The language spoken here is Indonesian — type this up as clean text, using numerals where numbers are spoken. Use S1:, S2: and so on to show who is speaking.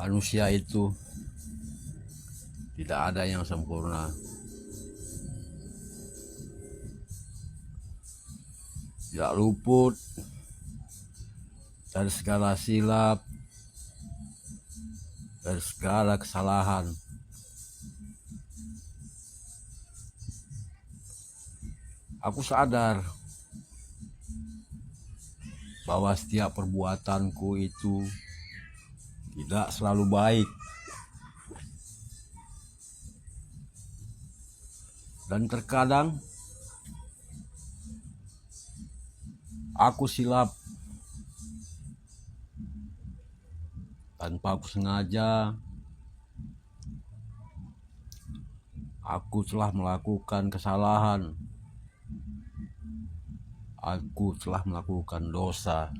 S1: Manusia itu tidak ada yang sempurna. Tidak luput dari segala silap, dari segala kesalahan. Aku sadar bahwa setiap perbuatanku itu tidak selalu baik, dan terkadang aku silap tanpa aku sengaja. Aku telah melakukan kesalahan, aku telah melakukan dosa.